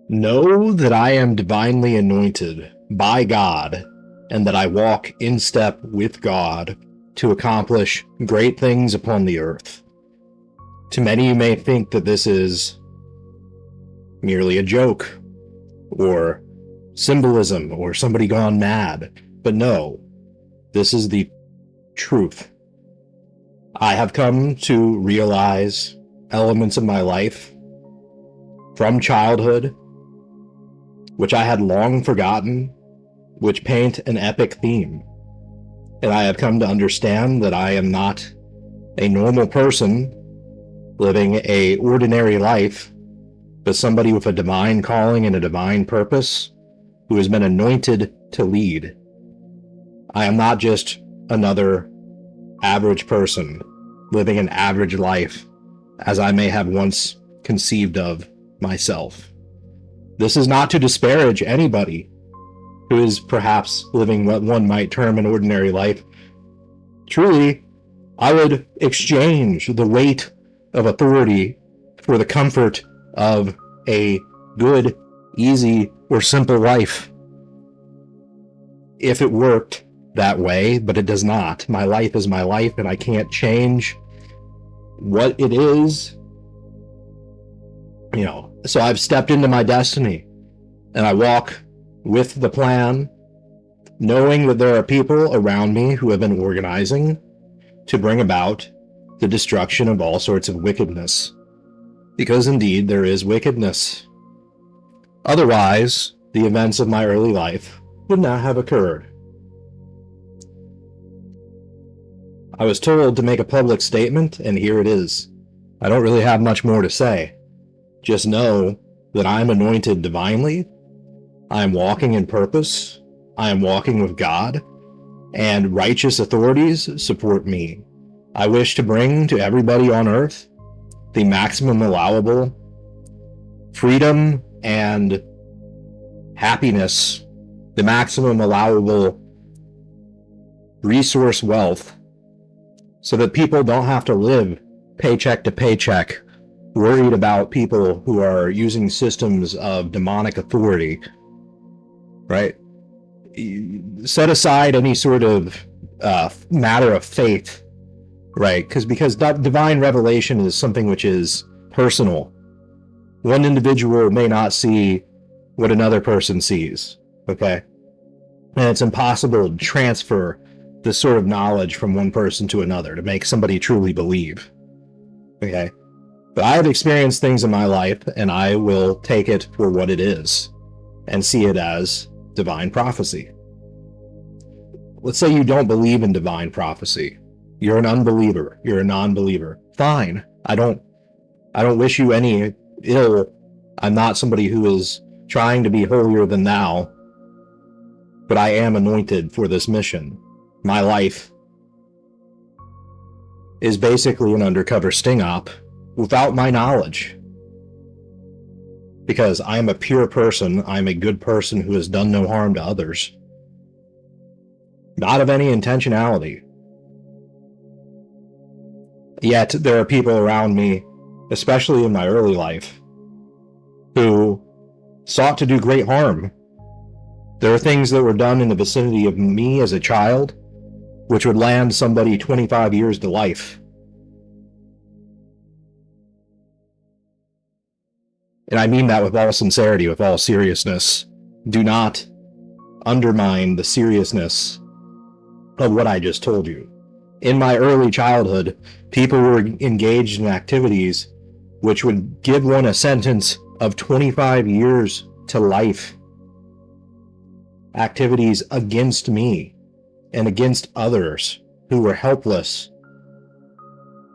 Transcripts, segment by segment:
Know that I am divinely anointed by God, and that I walk in step with God to accomplish great things upon the earth. To many, you may think that this is merely a joke, or symbolism, or somebody gone mad, but no, this is the truth. I have come to realize elements of my life from childhood which I had long forgotten, which paint an epic theme. And I have come to understand that I am not a normal person living an ordinary life, but somebody with a divine calling and a divine purpose who has been anointed to lead. I am not just another average person living an average life as I may have once conceived of myself. This is not to disparage anybody who is perhaps living what one might term an ordinary life. Truly, I would exchange the weight of authority for the comfort of a good, easy, or simple life. If it worked that way, but it does not. My life is my life, and I can't change what it is. So I've stepped into my destiny, and I walk with the plan, knowing that there are people around me who have been organizing to bring about the destruction of all sorts of wickedness. Because indeed, there is wickedness. Otherwise, the events of my early life would not have occurred. I was told to make a public statement, and here it is. I don't really have much more to say. Just know that I am anointed divinely, I am walking in purpose, I am walking with God, and righteous authorities support me. I wish to bring to everybody on earth the maximum allowable freedom and happiness, the maximum allowable resource wealth, so that people don't have to live paycheck to paycheck, worried about people who are using systems of demonic authority, right? Set aside any sort of matter of faith, right? Because divine revelation is something which is personal. One individual may not see what another person sees, okay? And it's impossible to transfer this sort of knowledge from one person to another to make somebody truly believe, okay? But I have experienced things in my life, and I will take it for what it is and see it as divine prophecy. Let's say you don't believe in divine prophecy. You're an unbeliever. You're a non-believer. Fine. I don't wish you any ill. I'm not somebody who is trying to be holier than thou, but I am anointed for this mission. My life is basically an undercover sting op without my knowledge. Because I am a pure person, I'm a good person who has done no harm to others. Not of any intentionality. Yet there are people around me, especially in my early life, who sought to do great harm. There are things that were done in the vicinity of me as a child, which would land somebody 25 years to life. And I mean that with all sincerity, with all seriousness. Do not undermine the seriousness of what I just told you. In my early childhood, people were engaged in activities which would give one a sentence of 25 years to life. Activities against me and against others who were helpless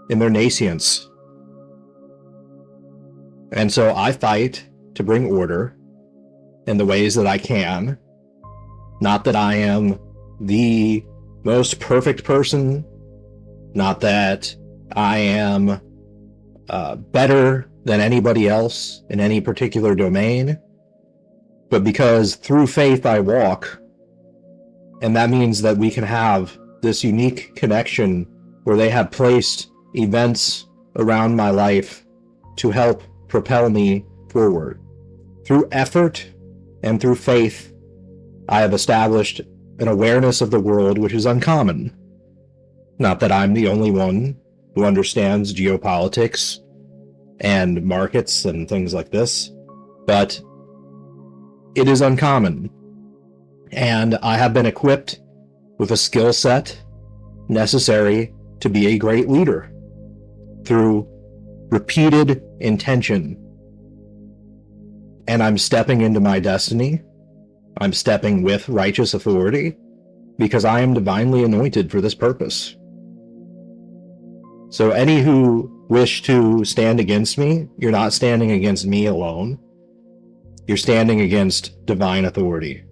in their nascience. And so I fight to bring order in the ways that I can. Not that I am the most perfect person, not that I am better than anybody else in any particular domain, but because through faith I walk, and that means that we can have this unique connection where they have placed events around my life to help propel me forward. Through effort and through faith, I have established an awareness of the world which is uncommon. Not that I'm the only one who understands geopolitics and markets and things like this, but it is uncommon. And I have been equipped with a skill set necessary to be a great leader through repeated intention. And I'm stepping into my destiny. I'm stepping with righteous authority because I am divinely anointed for this purpose. So any who wish to stand against me, you're not standing against me alone. You're standing against divine authority.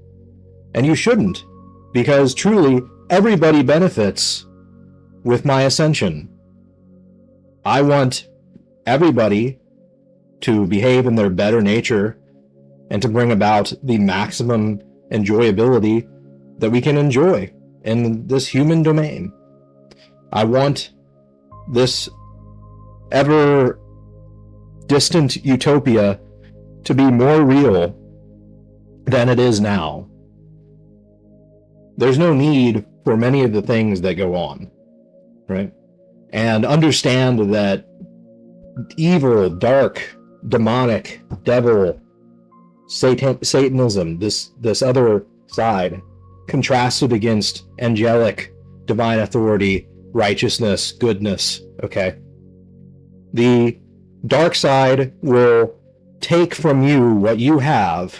And you shouldn't, because truly everybody benefits with my ascension. I want everybody to behave in their better nature and to bring about the maximum enjoyability that we can enjoy in this human domain. I want this ever distant utopia to be more real than it is now. There's no need for many of the things that go on, right? And understand that evil, dark, demonic, devil, Satanism, this other side, contrasted against angelic, divine authority, righteousness, goodness, okay? The dark side will take from you what you have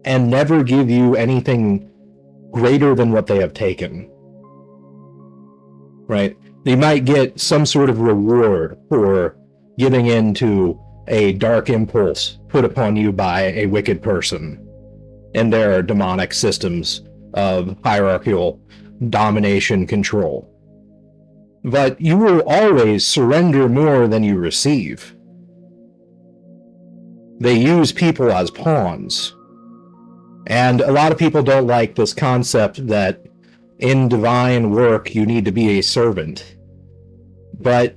and never give you anything greater than what they have taken, right? They might get some sort of reward for giving in to a dark impulse put upon you by a wicked person and their demonic systems of hierarchical domination control. But you will always surrender more than you receive. They use people as pawns. And a lot of people don't like this concept that in divine work you need to be a servant. But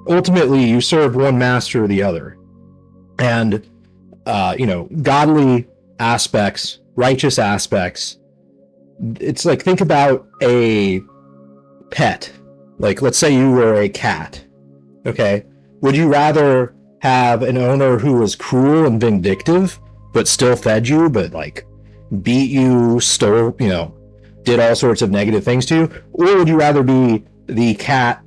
ultimately you serve one master or the other. And, godly aspects, righteous aspects, it's like, think about a pet. Like, let's say you were a cat, okay? Would you rather have an owner who was cruel and vindictive, but still fed you, but like beat you, stole, did all sorts of negative things to you? Or would you rather be the cat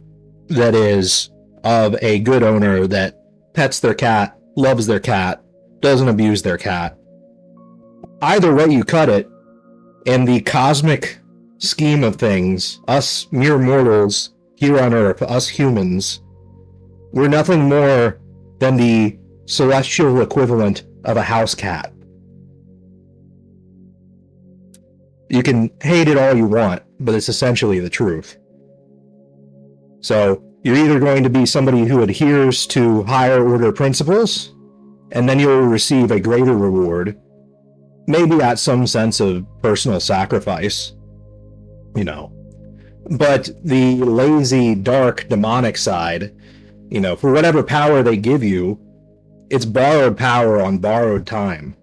that is of a good owner that pets their cat, loves their cat, doesn't abuse their cat? Either way you cut it, in the cosmic scheme of things, us mere mortals here on Earth, us humans, we're nothing more than the celestial equivalent of a house cat. You can hate it all you want, but it's essentially the truth. So you're either going to be somebody who adheres to higher order principles, and then you'll receive a greater reward, maybe at some sense of personal sacrifice, But the lazy, dark, demonic side, for whatever power they give you, it's borrowed power on borrowed time.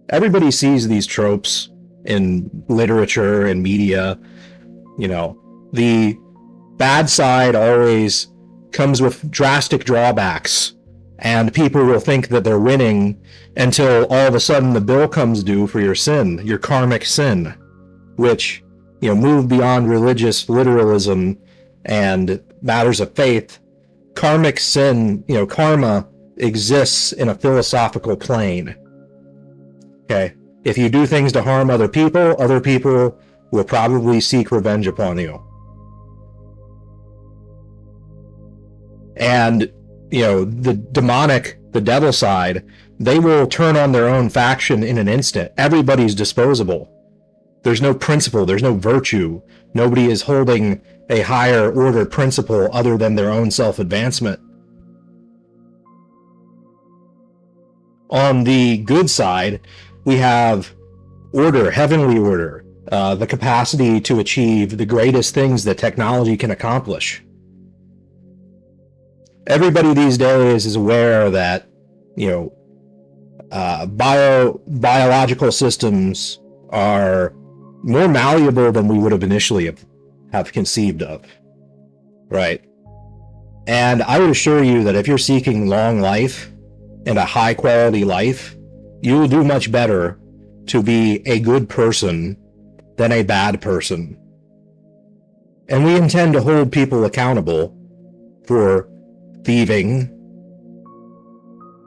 Everybody sees these tropes in literature and media. The bad side always comes with drastic drawbacks, and people will think that they're winning until all of a sudden the bill comes due for your sin, your karmic sin, which, move beyond religious literalism and matters of faith. Karmic sin, karma exists in a philosophical plane. Okay? If you do things to harm other people will probably seek revenge upon you. And, the demonic, the devil side, they will turn on their own faction in an instant. Everybody's disposable. There's no principle, there's no virtue. Nobody is holding a higher order principle other than their own self-advancement. On the good side, we have order, heavenly order, the capacity to achieve the greatest things that technology can accomplish. Everybody these days is aware that, biological systems are more malleable than we would have initially have conceived of, right? And I would assure you that if you're seeking long life and a high quality life, you will do much better to be a good person than a bad person. And we intend to hold people accountable for thieving,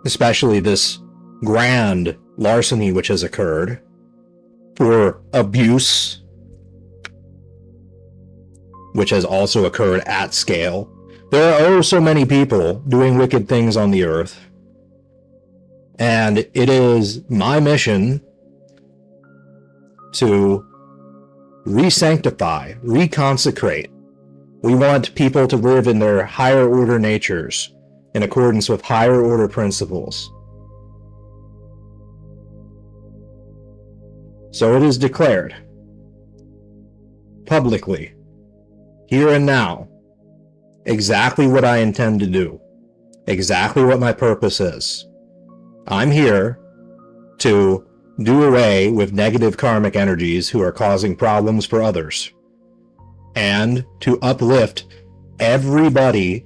especially this grand larceny which has occurred, for abuse, which has also occurred at scale. There are oh so many people doing wicked things on the earth, and it is my mission to re-sanctify, reconsecrate. We want people to live in their higher order natures in accordance with higher order principles. So it is declared publicly, here and now, exactly what I intend to do, exactly what my purpose is. I'm here to do away with negative karmic energies who are causing problems for others, and to uplift everybody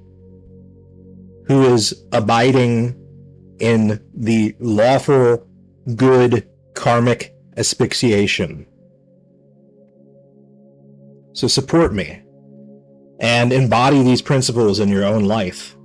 who is abiding in the lawful, good karmic asphyxiation. So support me and embody these principles in your own life.